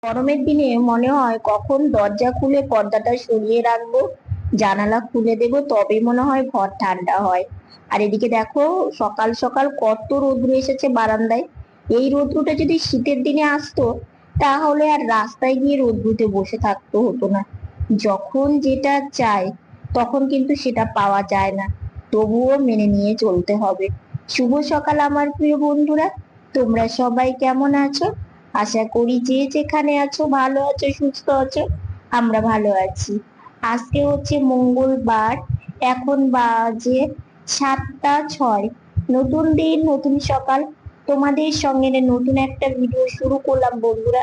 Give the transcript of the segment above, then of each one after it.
গরমের দিনে মনে হয় কখন দরজা খুলে পর্দাটা সরিয়ে রাখবো, জানালা খুলে দেবো, তবে মনে হয় ঘর ঠান্ডা হয়। আর এদিকে দেখো, সকাল সকাল কত রোদ্রু এসেছে বারান্দায়। এই রোদ্রুটা যদি শীতের দিনে আসতো, তাহলে আর রাস্তায় গিয়ে রোদ্রুতে বসে থাকতে হতো না। যখন যেটা চাই তখন কিন্তু সেটা পাওয়া যায় না, তবুও মেনে নিয়ে চলতে হবে। শুভ সকাল আমার প্রিয় বন্ধুরা, তোমরা সবাই কেমন আছো? আশা করি যে যেখানে আছো ভালো আছো, সুস্থ আছো। আমরা ভালো আছি। আজকে হচ্ছে মঙ্গলবার, এখন বাজে 7টা 6। নতুন দিন, নতুন সকাল, তোমাদের সঙ্গে নতুন একটা ভিডিও শুরু করলাম বন্ধুরা।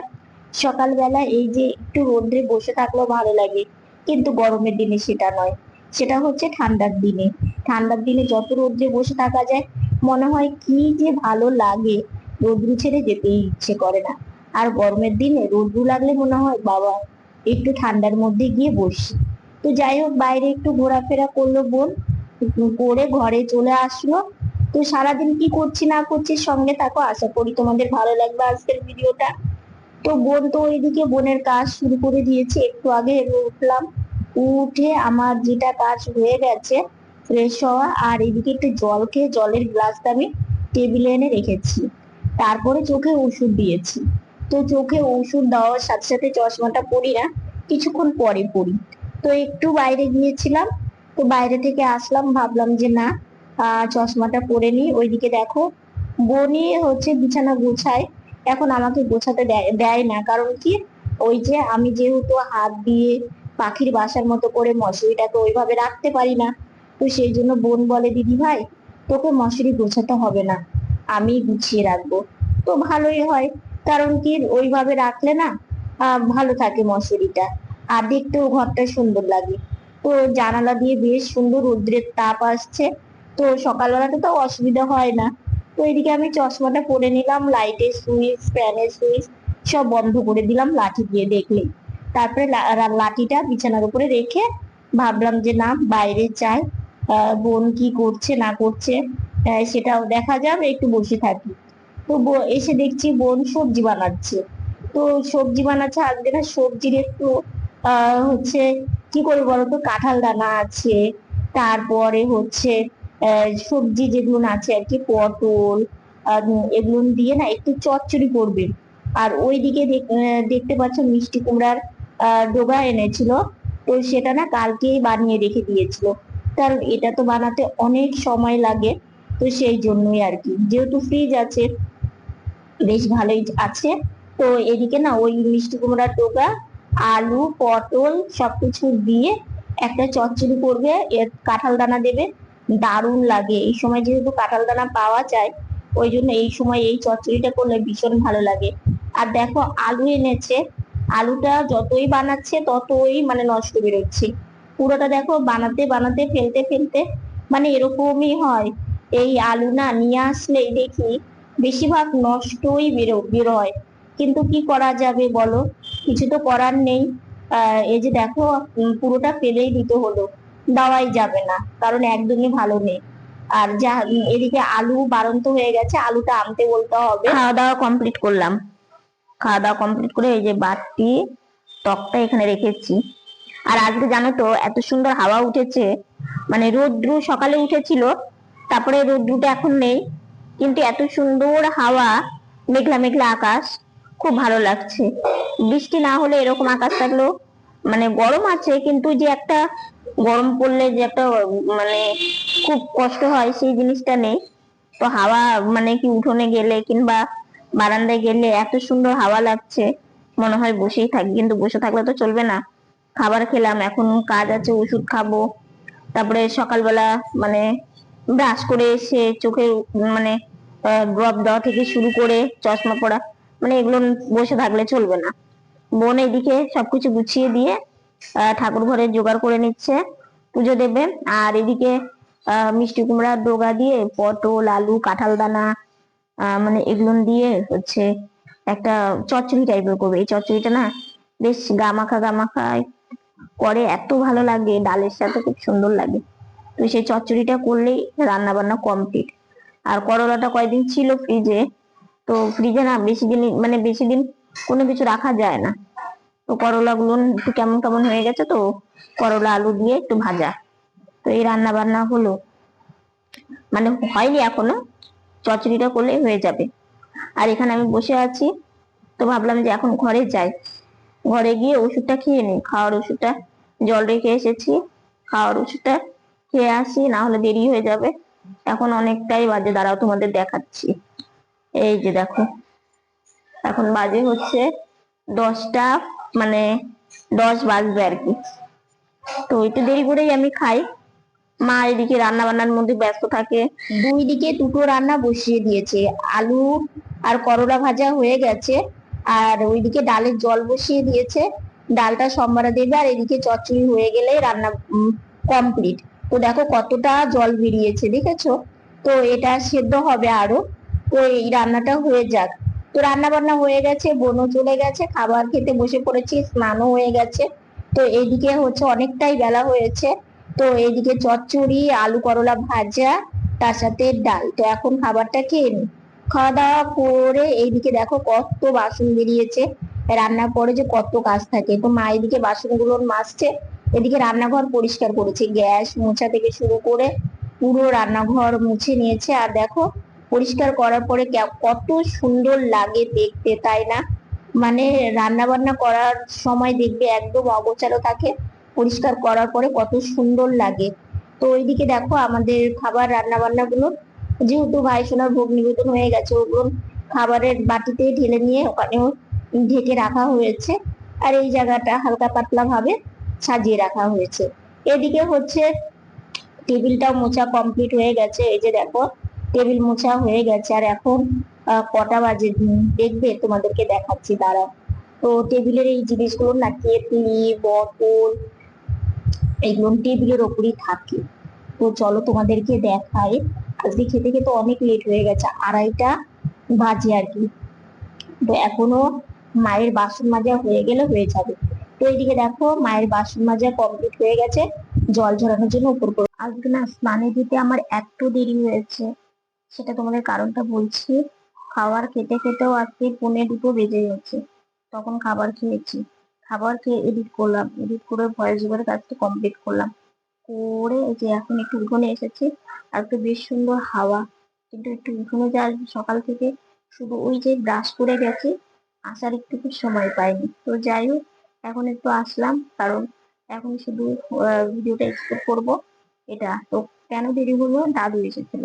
সকালবেলা এই যে একটু রোদ্রে বসে থাকলেও ভালো লাগে, কিন্তু গরমের দিনে সেটা নয়। সেটা হচ্ছে ঠান্ডার দিনে। ঠান্ডার দিনে যত রোদ্রে বসে থাকা যায়, মনে হয় কি যে ভালো লাগে, রোদ্রু ছেড়ে যেতেই ইচ্ছে করে না। আর গরমের দিনে রোদ্রু লাগলে মনে হয় বাবা, একটু ঠান্ডার মধ্যে গিয়ে বসি। তো যাই হোক, বাইরে একটু ঘোরাফেরা করলো বোন, করে ঘরে চলে আসলো। তো সারাদিন কি করছি না করছি সঙ্গে থাকো, আশা করি তোমাদের ভালো লাগবে আজকের ভিডিওটা। তো বোন তো ওইদিকে বোনের কাজ শুরু করে দিয়েছে, একটু আগে উঠলাম। উঠে আমার যেটা কাজ হয়ে গেছে, ফ্রেশ হওয়া, আর এদিকে একটু জল খেয়ে জলের গ্লাসটা আমি টেবিলে এনে রেখেছি। তারপরে চোখে ওষুধ দিয়েছি। তো চোখে ওষুধ দেওয়ার সাথে সাথে চশমাটা পরি না, কিছুক্ষণ পরে পরি। তো একটু বাইরে গিয়েছিলাম, তো বাইরে থেকে আসলাম, ভাবলাম যে না, চশমাটা পরে নি। ওইদিকে দেখো, বনি হচ্ছে বিছানা গোছায়। এখন আমাকে গোছাতে দেয় না, কারণ কি, ওই যে আমি যেহেতু হাত দিয়ে পাখির বাসার মতো করে মশারিটাকে ওইভাবে রাখতে পারি না। তো সেই জন্য বোন বলে, দিদি ভাই, তোকে মশারি গোছাতে হবে না, আমি গুছিয়ে রাখবো। তো ভালোই হয়, কারণ কি ওইভাবে রাখলে না ভালো থাকে মশারিটা, আর দেখতেও ঘরটা সুন্দর লাগে। তো জানালা দিয়ে বেশ সুন্দর রৌদ্রের তাপ আসছে, তো সকালবেলাতে তো অসুবিধা হয় না। তো এদিকে আমি চশমাটা পরে নিলাম, লাইটের সুইচ, ফ্যানের সুইচ সব বন্ধ করে দিলাম লাঠি দিয়ে দেখলে। তারপরে লাঠিটা বিছানার উপরে রেখে ভাবলাম যে না, বাইরে যাই, বোন কি করছে না করছে সেটাও দেখা যাবে, একটু বসে থাকি। তো এসে দেখছি বোন সবজি বানাচ্ছে। তো সবজি বানাচ্ছে, আজকে না সবজির একটু হচ্ছে, কি করে বলতো, কাঁঠাল দানা আছে, তারপরে হচ্ছে সবজি যেগুলো আছে আর কি, পটল, এগুলো দিয়ে না একটু চচ্চড়ি করবে। আর ওইদিকে দেখতে পাচ্ছ মিষ্টি কুমড়ার ডোগা এনেছিল। তো সেটা না কালকেই বানিয়ে রেখে দিয়েছিল, কারণ এটা তো বানাতে অনেক সময় লাগে। তো সেই জন্যই আর কি, যেহেতু ফ্রিজ আছে, বেশ ভালোই আছে। তো এদিকে না ওই মিষ্টি কুমড়ার ডোগা, আলু, পটল সবকিছু দিয়ে একটা চচ্চড়ি করবে, এর কাঁঠাল দানা দেবে। দারুণ লাগে এই সময়, যেহেতু কাঁঠাল দানা পাওয়া যায়, ওই জন্য এই সময় এই চচ্চড়িটা করলে ভীষণ ভালো লাগে। আর দেখো, আলু এনেছে, আলুটা যতই বানাচ্ছে ততই মানে নষ্ট বেরোচ্ছে। পুরোটা দেখো, বানাতে বানাতে ফেলতে ফেলতে মানে এরকমই হয়। এই আলু না নিয়ে আসলেই দেখি বেশিরভাগ নষ্টই বেরোয়। কিন্তু কি করা যাবে বলো, কিছু তো করার নেই। এই যে দেখো, পুরোটা ফেলেই দিতে হলো, দেওয়াই যাবে না, কারণ একদমই ভালো নেই। আর যা এদিকে আলু বাড়ন্ত হয়ে গেছে, আলুটা আনতে বলতে হবে। খাওয়া দাওয়া কমপ্লিট করলাম, খাওয়া দাওয়া কমপ্লিট করে এই যে বাটি টকটা এখানে রেখেছি। আর আজকে জানো তো এত সুন্দর হাওয়া উঠেছে, মানে রোদ্রু সকালে উঠেছিল, তারপরে রোদ্রুটা এখন নেই, কিন্তু এত সুন্দর হাওয়া, মেঘলা মেঘলা আকাশ, খুব ভালো লাগছে। বৃষ্টি না হলে এরকম আকাশ থাকলেও, মানে গরম আছে, কিন্তু যে একটা গরম পড়লে যে একটা মানে খুব কষ্ট হয়, সেই জিনিসটা নেই। তো হাওয়া মানে কি, উঠোনে গেলে কিংবা বারান্দায় গেলে এত সুন্দর হাওয়া লাগছে, মনে হয় বসেই থাকি, কিন্তু বসে থাকলে তো চলবে না। খাবার খেলাম, এখন কাজ আছে, ওষুধ খাবো। তারপরে সকালবেলা মানে ব্রাশ করে এসে চোখে মানে ড্রপ দেওয়া থেকে শুরু করে চশমা পড়া, মানে এগুলো বসে থাকলে চলবে না। বোন এদিকে সবকিছু গুছিয়ে দিয়ে ঠাকুর ঘরে জোগাড় করে নিচ্ছে, পুজো দেবে। আর এদিকে মিষ্টি কুমড়ার ডোগা দিয়ে পটল, আলু, কাঁঠাল দানা মানে এগুলো দিয়ে হচ্ছে একটা চচ্চড়ি টাইপের করবে। এই চচ্চড়িটা না বেশ গামাখা গামাখা করে, এত ভালো লাগে, ডালের সাথে খুব সুন্দর লাগে। তো সেই চচ্চড়িটা করলেই রান্না বান্না কমপ্লিট। আর করলাটা কয়দিন ছিল ফ্রিজে, তো ফ্রিজে না বেশি দিন মানে বেশি দিন কোনো কিছু রাখা যায় না। তো করলা গুলো একটু কেমন কেমন হয়ে গেছে, তো করলা আলু দিয়ে একটু ভাজা। তো এই রান্না বান্না হলো, মানে হয়নি এখনো, চচ্চড়িটা করলে হয়ে যাবে। আর এখানে আমি বসে আছি, তো ভাবলাম যে এখন ঘরে যাই, ঘরে গিয়ে ওষুধটা খেয়ে নিই, খাওয়ার ওষুধটা জল রেখে এসেছি, খাওয়ার ওষুধটা খেয়ে আসি, না হলে দেরি হয়ে যাবে। এখন অনেকটাই বাজে, দাঁড়াও তোমাদের দেখাচ্ছি। এই যে দেখো, এখন বাজে হচ্ছে 10টা, মানে 10 বাজবে আর কি। তো একটু দেরি করেই আমি খাই। মা এদিকে রান্না বান্নার মধ্যে ব্যস্ত থাকে, দুই দিকে দুটো রান্না বসিয়ে দিয়েছে। আলু আর করলা ভাজা হয়ে গেছে, আর ওইদিকে ডালের জল বসিয়ে দিয়েছে, ডালটা সোমবারে দেবে, আর এদিকে চচ্চড়ি হয়ে গেলে রান্না কমপ্লিট। তো দেখো কতটা জল বেরিয়েছে, দেখেছো? তো এটা সেদ্ধ হবে আরো। তো এই রান্নাটা হয়ে যাক। তো রান্না বান্না হয়ে গেছে, বোনও চলে গেছে, খাবার খেতে বসে পড়েছি, স্নানও হয়ে গেছে। তো এইদিকে হচ্ছে অনেকটাই বেলা হয়েছে। তো এইদিকে চচ্চড়ি, আলু করলা ভাজা, তার সাথে ডাল। তো এখন খাবারটা খেয়ে নি। খাওয়া দাওয়া করে এইদিকে দেখো কত বাসন বেরিয়েছে, রান্নার পরে যে কত কাজ থাকে। তো মা এদিকে বাসনগুলো মাজছে, এদিকে রান্নাঘর পরিষ্কার করেছে, গ্যাস মোছা থেকে শুরু করে পুরো রান্নাঘর মুছে নিয়েছে। আর দেখো পরিষ্কার করার পরে কত সুন্দর লাগে দেখতে, তাই না? মানে রান্না বান্না করার সময় দেখবে একদম অগোছালো থাকে, পরিষ্কার করার পরে কত সুন্দর লাগে। তো ওইদিকে দেখো আমাদের খাবার রান্না বান্না গুলো, যেহেতু ভাই সোনার ভোগ নিবেদন হয়ে গেছে, ওগুলো খাবারের বাটিতে ঢেলে নিয়ে ওখানেও ঢেকে রাখা হয়েছে। আর এই জায়গাটা হালকা পাতলা ভাবে সাজিয়ে রাখা হয়েছে। এদিকে হচ্ছে টেবিলটাও মোছা কমপ্লিট হয়ে গেছে, এই যে দেখো টেবিল মোছা হয়ে গেছে। আর এখন কটা বাজে দেখবে, তোমাদেরকে দেখাচ্ছি, দাঁড়াও। তো টেবিলের এই জিনিসগুলো না, কেটলি বোতল, এগুলো টেবিলের ওপরই থাকে। তো চলো তোমাদেরকে দেখাই। আজকে খেতে খেতে অনেক লেট হয়ে গেছে, 2:30টা বাজে আর কি। তো এখনো মায়ের বাসন মাজা হয়ে গেলে হয়ে যাবে। তো এইদিকে দেখো মায়ের বাসন মাজা কমপ্লিট হয়ে গেছে, জল ঝরানোর জন্য উপর করে। আজকে না স্নানে দিতে আমার এত দেরি হয়েছে, সেটা তোমাদের কারণটা বলছি। খাবার খেতে খেতেও আজকে 1:45 বেজে গেছে। তখন খাবার খেয়েছি, খাবার খেয়ে এডিট করলাম, এডিট করে ভয়েস ওভারের কাজটা কমপ্লিট করলাম, করে এই যে এখন একটু উঠোনে এসেছি। আর তো বেশ সুন্দর হাওয়া, কিন্তু একটু উঠোনে যা সকাল থেকে শুধু ওই যে ব্রাশ করে গেছি, আসার একটু সময় পাইনি। তো যাই হোক, এখন একটু আসলাম, কারণ এখন শুধু ভিডিওটা এক্সপোর্ট করব। এটা তো কেন দেরি হলো, দাদু এসেছিল।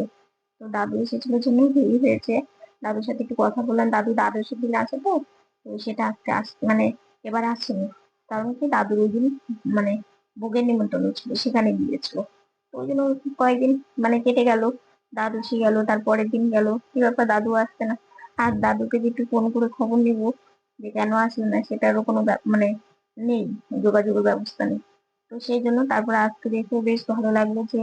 তো দাদু এসেছিল জন্য দেরি হয়েছে। দাদুর সাথে একটু কথা বললাম, দাদু দ্বাদশীর দিন আছে তো। তো সেটা আজকে মানে এবার আসেনি, কারণ কি দাদুর ওই দিন মানে ভোগের নিমন্ত্রণ ছিল, সেখানে গিয়েছিল। তো ওই জন্য কয়েকদিন মানে কেটে গেল, দাদু সে গেল, তারপরের দিন গেল, কি ব্যাপার দাদু আসছে না। আর দাদুকে যে একটু ফোন করে খবর নিব যে কেন আসলো না, সেটারও কোনো মানে নেই, যোগাযোগের ব্যবস্থা নেই। তো সেই জন্য তারপর আজকে দেখে বেশ ভালো লাগলো যে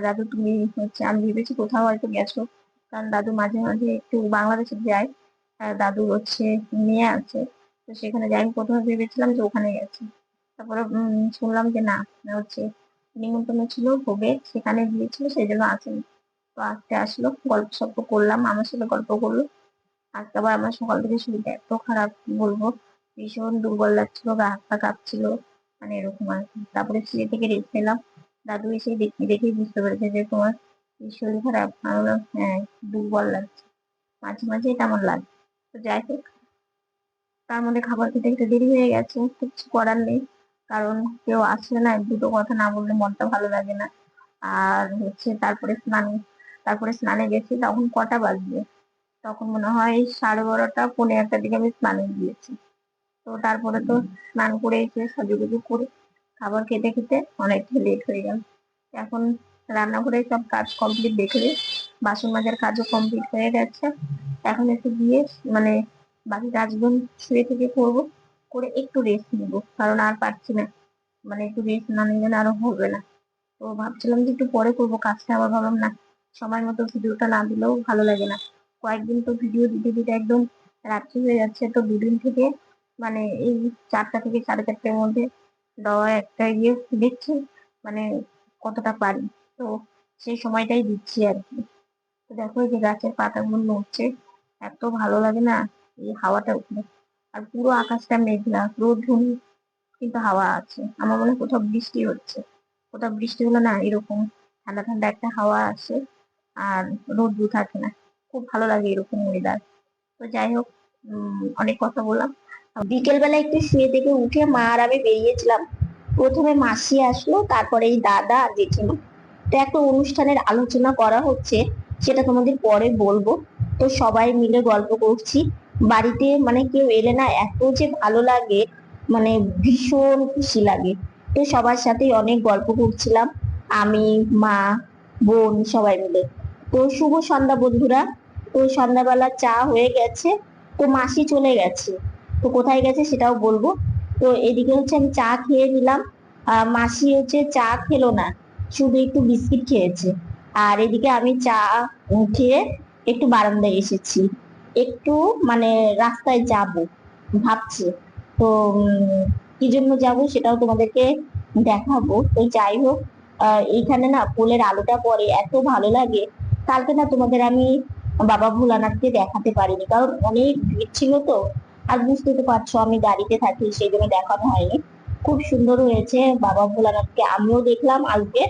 দাদু তুমি হচ্ছে, আমি ভেবেছি কোথাও হয়তো গেছো, কারণ দাদু মাঝে মাঝে একটু বাংলাদেশে যায়। দাদু হচ্ছে মেয়ে আছে, তো সেখানে যাই, আমি প্রথমে ভেবেছিলাম যে ওখানে গেছে। তারপরে শুনলাম যে না, হচ্ছে নিমন্ত্রণ ছিল ভোগে, সেখানে গিয়েছিল, সেই জন্য আসেনি। তো আজকে আসলো, গল্প সল্প করলাম, আমার সাথে গল্প করলো। আজকে আবার আমার সকাল থেকে শরীরটা এত খারাপ কি বলবো, ভীষণ দুর্বল লাগছিল, গা হাত পা কাঁপছিল, মানে এরকম আর কি। তারপরে শুয়ে থেকে রেস্ট নিলাম। দাদু এসে দেখেই বুঝতে পেরেছে যে তোমার শরীর খারাপ। আমি বললাম হ্যাঁ, দুর্বল লাগছে, মাঝে মাঝে এটা আমার লাগে। তো যাই হোক, তার মধ্যে খাবার খেতে খেতে দেরি হয়ে গেছে, কিছু করার নেই, কারণ কেউ আসলে না, দুটো কথা না বললে মনটা ভালো লাগে না। আর হচ্ছে তারপরে স্নানে গেছি, তখন কটা বাজবে, তখন মনে হয় 12:30 পৌনে 1টার দিকে আমি স্নানে গিয়েছি। তো তারপরে তো স্নান করে এসে সাজুগুজু করে খাবার খেতে খেতে অনেকটা লেট হয়ে গেল। এখন রান্নাঘরে সব কাজ কমপ্লিট, দেখে বাসন মাজার কাজও কমপ্লিট হয়ে গেছে। এখন একটু গিয়ে মানে বাকি কাজগুলো শুয়ে থেকে করবো, করে একটু রেস্ট নিবো, কারণ আর পারছি না, মানে একটু রেস্ট না নিলে না আরো হবে না। তো ভাবছিলাম যে একটু পরে করবো কাজটা, আবার ভাবলাম না, সময় মতো ভিডিওটা না দিলেও ভালো লাগে না। কয়েকদিন তো ভিডিও দিতে দিতে একদম রাত্রি হয়ে যাচ্ছে, তো দুদিন থেকে মানে এই 4টা থেকে 4:30টার মধ্যে দেওয়া একটা ইয়ে দেখছি, মানে কতটা পারি। তো সেই সময়টাই দিচ্ছি আর কি। তো দেখো এই যে গাছের পাতাগুলো নড়ছে, এত ভালো লাগে না এই হাওয়াটা উঠলে। আর পুরো আকাশটা মেঘলা, রোদ ধুনি, কিন্তু হাওয়া আছে। আমার মনে হয় কোথাও বৃষ্টি হচ্ছে। কোথাও বৃষ্টি হলো না, এরকম ঠান্ডা ঠান্ডা একটা হাওয়া আসে, আর রোদ্দুর থাকে না। খুব ভালো লাগে এরকম ওয়েদার। তো যাই হোক, অনেক কথা বললাম। বিকেল বেলা একটু শুয়ে থেকে উঠে মা আর আমি বেরিয়েছিলাম। প্রথমে মাসি আসলো, তারপরে এই দাদা আর জেঠিমা। তো একটা অনুষ্ঠানের আলোচনা করা হচ্ছে, সেটা তোমাদের পরে বলবো। তো সবাই মিলে গল্প করছি। বাড়িতে মানে কেউ এলে না এত যে ভালো লাগে, মানে ভীষণ খুশি লাগে। তো সবার সাথেই অনেক গল্প করছিলাম, আমি, মা, বোন সবাই মিলে। তো শুভ সন্ধ্যা বন্ধুরা। তো সন্ধ্যাবেলা চা হয়ে গেছে, তো মাসি চলে গেছে। তো কোথায় গেছে সেটাও বলবো। তো এদিকে হচ্ছে আমি চা খেয়ে নিলাম, মাসি হচ্ছে চা খেলো না, শুধু একটু বিস্কিট খেয়েছে। আর এদিকে আমি চা খেয়ে একটু বারান্দায় এসেছি, একটু মানে রাস্তায় যাব ভাবছি। তো কি জন্য যাব সেটাও তোমাদেরকে দেখাবো। তো যাই হোক, এইখানে না ফুলের আলোটা পড়ে এত ভালো লাগে। কালকে না তোমাদের আমি বাবা ভোলানাথকে দেখাতে পারিনি, কারণ অনেক ভিড় ছিল তো। আর বুঝতে তো পারছো আমি গাড়িতে থাকি, সেই জন্য দেখানো হয়নি। খুব সুন্দর হয়েছে বাবা ভোলানাথকে, আমিও দেখলাম আজকে,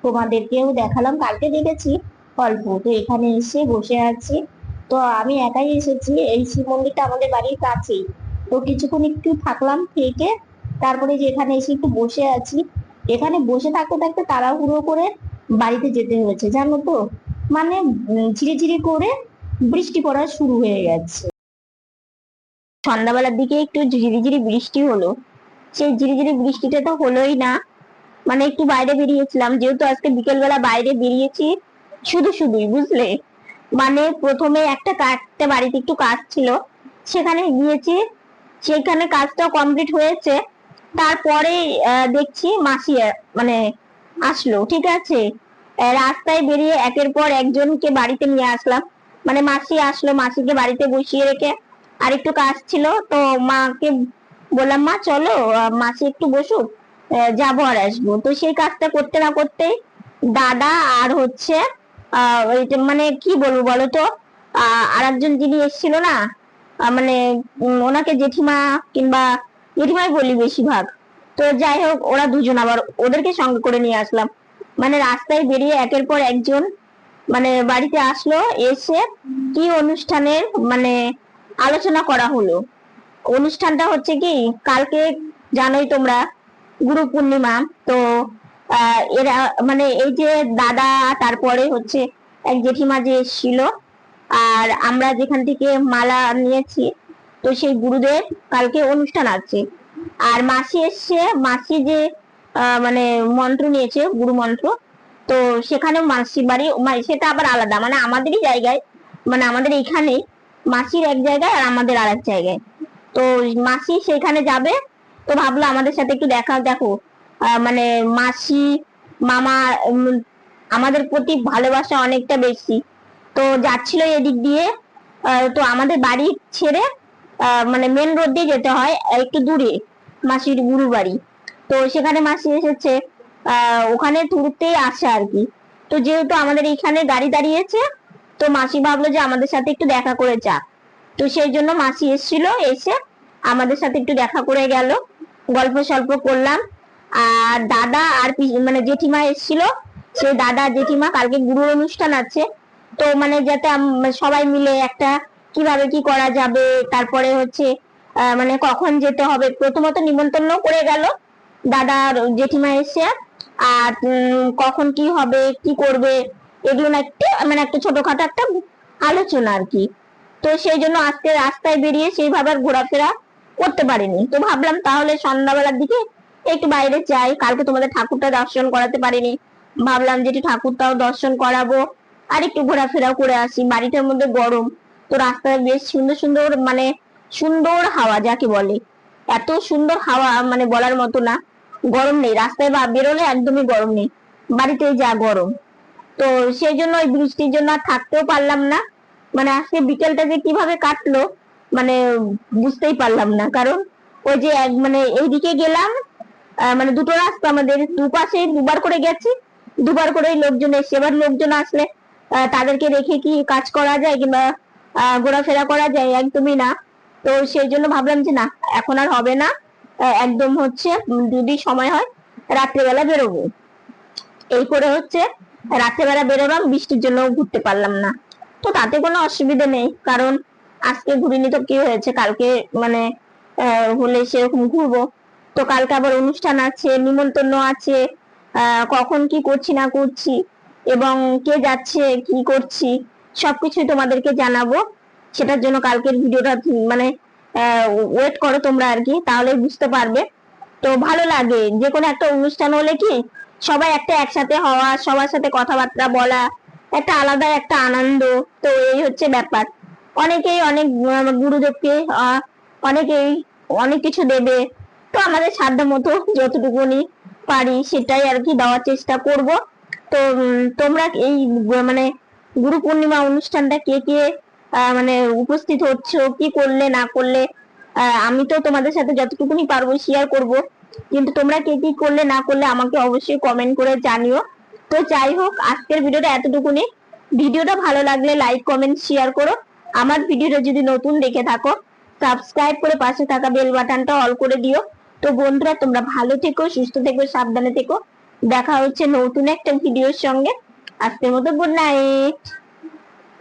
তোমাদেরকেও দেখালাম। কালকে দেখেছি অল্প, তো এখানে এসে বসে আছি। তো আমি একাই এসেছি, এই শিব মন্দিরটা আমাদের বাড়ির কাছেই। তো কিছুক্ষণ একটু থাকলাম থেকে, তারপরে যে এখানে এসে একটু বসে আছি। এখানে বসে থাকতে থাকতে তাড়াহুড়ো করে বাড়িতে যেতে হয়েছে, জানো তো। মানে ঝিরিঝিরি করে বৃষ্টি পড়া শুরু হয়ে গেছে। সন্ধ্যাবেলার দিকে একটু ঝিরিঝিরি বৃষ্টি হলো, সেই ঝিরিঝিরি বৃষ্টিটা তো হলোই না। মানে একটু বাইরে বেরিয়েছিলাম, যেহেতু আজকে বিকেল বেলা বাইরে বেরিয়েছি শুধু শুধুই, বুঝলে। মানে প্রথমে একটা বাড়িতে একটু কাজ ছিল, সেখানে গিয়েছি। সেখানে কাজটা কমপ্লিট হয়েছে, তারপরে দেখছি মাসি মানে আসলো, ঠিক আছে। রাস্তায় বেরিয়ে একের পর একজনকে বাড়িতে নিয়ে আসলাম। মানে মাসি আসলো, মাসিকে বাড়িতে বসিয়ে রেখে আর একটু কাজ ছিল, তো মাকে বললাম মা চলো, মাসি একটু বসুক, যাবো আর আসবো। তো সেই কাজটা করতে না করতেই দাদা আর হচ্ছে মানে কি বলবো বলো তো, আর একজন যিনি এসেছিল না, মানে ওনাকে জেঠিমা কিংবা জেঠিমাই বলি বেশিরভাগ। তো যাই হোক, ওরা দুজন, আবার ওদেরকে সঙ্গে করে নিয়ে আসলাম। মানে রাস্তায় বেরিয়ে একের পর একজন মানে বাড়িতে আসলো, এসে কি অনুষ্ঠানের মানে আলোচনা করা হলো। অনুষ্ঠানটা হচ্ছে কি, কালকে জানোই তোমরা গুরু পূর্ণিমা। তো এরা মানে এই যে দাদা, তারপরে হচ্ছে এক জেঠিমা যে এসেছিল, আর আমরা যেখান থেকে মালা নিয়েছি, তো সেই গুরুদেব কালকে অনুষ্ঠান আছে। আর মাসি এসছে, মাসি যে মানে মন্ত্র নিয়েছে, গুরু মন্ত্র। তো সেখানে মাসির বাড়ি, সেটা আবার আলাদা, মানে আমাদেরই জায়গায়, মানে আমাদের এখানে মাসির এক জায়গায় আর আমাদের আর এক জায়গায়। তো মাসি সেখানে যাবে। তো ভাবলো আমাদের সাথে একটু দেখা, দেখো মানে মাসি মামা আমাদের প্রতি ভালোবাসা অনেকটা বেশি। তো যাচ্ছিল এদিক দিয়ে, তো আমাদের বাড়ি ছেড়ে মানে মেন রোড দিয়ে যেতে হয় একটু দূরে মাসির গুরু বাড়ি। তো সেখানে মাসি এসেছে, ওখানে ঘুরতেই আসে আর কি। তো যেহেতু আমাদের এইখানে গাড়ি দাঁড়িয়েছে, তো মাসি ভাবলো যে আমাদের সাথে একটু দেখা করে যাক। তো সেই জন্য মাসি এসেছিল, এসে আমাদের সাথে একটু দেখা করে গেল, গল্প সল্প করলাম। আর দাদা আর মানে জেঠিমা এসেছিল, সেই দাদা জেঠিমা কালকে গুরুর অনুষ্ঠান আছে। তো মানে যাতে সবাই মিলে একটা কিভাবে কি করা যাবে, তারপরে হচ্ছে মানে কখন যেতে হবে, প্রথমত নিমন্ত্রণ করে গেল দাদা আর জেঠিমা এসে। আর কখন কি হবে কি করবে এগুলো না একটু মানে একটা ছোটখাটো একটা আলোচনা আর কি। তো সেই জন্য আজকে রাস্তায় বেরিয়ে সেইভাবে আর ঘোরাফেরা করতে পারিনি। তো ভাবলাম তাহলে সন্ধ্যাবেলার দিকে একটু বাইরে যাই, কালকে তোমাদের ঠাকুরটা দর্শন করাতে পারিনি, ভাবলাম যে একটু ঠাকুরটাও দর্শন করাবো, আর একটু ঘোরাফেরাও করে আসি। বাড়িটার মধ্যে গরম, তো রাস্তায় বেশ সুন্দর সুন্দর মানে সুন্দর হাওয়া যাকে বলে, এত সুন্দর হাওয়া মানে বলার মতো না। গরম নেই রাস্তায়, বা বেরোলে একদমই গরম নেই, বাড়িতে যা গরম। তো সেই জন্য ওই বৃষ্টির জন্য আর থাকতেও পারলাম না। মানে আজকে বিকেলটা যে কিভাবে কাটলো মানে বুঝতেই পারলাম না, কারণ ওই যে মানে এইদিকে গেলাম, মানে দুটো রাস্তা আমাদের, দুপাশে দুবার করে গেছি, দুবার করে লোকজন এসে, এবার লোকজন আসলে তাদেরকে রেখে কি কাজ করা যায় কিংবা ঘোরাফেরা করা যায়, একদমই না। তো সেই জন্য ভাবলাম যে না, এখন আর হবে না, একদম হচ্ছে যদি সময় হয় রাত্রেবেলা বেরোবো। এই করে হচ্ছে রাত্রেবেলা বেরোলাম, বৃষ্টির জন্য ঘুরতে পারলাম না। তো তাতে কোনো অসুবিধা নেই, কারণ আজকে ঘুরিনি তো কি হয়েছে, কালকে মানে হলে সেরকম ঘুরবো। তো কালকে আবার অনুষ্ঠান আছে, নিমন্ত্রণ আছে, কখন কি করছি না করছি এবং কে যাচ্ছে কি করছি সবকিছুই তোমাদেরকে জানাবো। সেটার জন্য কালকের ভিডিওটা মানে ওয়েট করো তোমরা আর কি, তাহলে বুঝতে পারবে। তো ভালো লাগে যে কোনো একটা অনুষ্ঠান হলে কি সবাই একটা একসাথে হওয়া, সবার সাথে কথাবার্তা বলা, একটা আলাদা একটা আনন্দ। তো এই হচ্ছে ব্যাপার। অনেকেই অনেক গুরুদেবকে অনেকেই অনেক কিছু দেবে, তো আমাদের সাধ্য মতো যতটুকুনি পারি সেটাই আর কি দেওয়ার চেষ্টা করব। তো তোমরা এই মানে গুরু পূর্ণিমা অনুষ্ঠানটা কে কে মানে উপস্থিত হচ্ছ, কি করলে না করলে, আমি তো তোমাদের সাথে যতটুকুনি পারবো শেয়ার করব, কিন্তু তোমরা কে কি করলে না করলে আমাকে অবশ্যই কমেন্ট করে জানিও। তো যাই হোক, আজকের ভিডিওটা এতটুকুনি। ভিডিওটা ভালো লাগলে লাইক কমেন্ট শেয়ার করো। আমার ভিডিওটা যদি নতুন দেখে থাকো, সাবস্ক্রাইব করে পাশে থাকা বেল বাটনটা অল করে দিও। তো বন্ধুরা, তোমরা ভালো থেকো, সুস্থ থেকো, সাবধানে থেকো। দেখা হচ্ছে নতুন একটা ভিডিওর সঙ্গে। আজকের মতো গুড নাইট।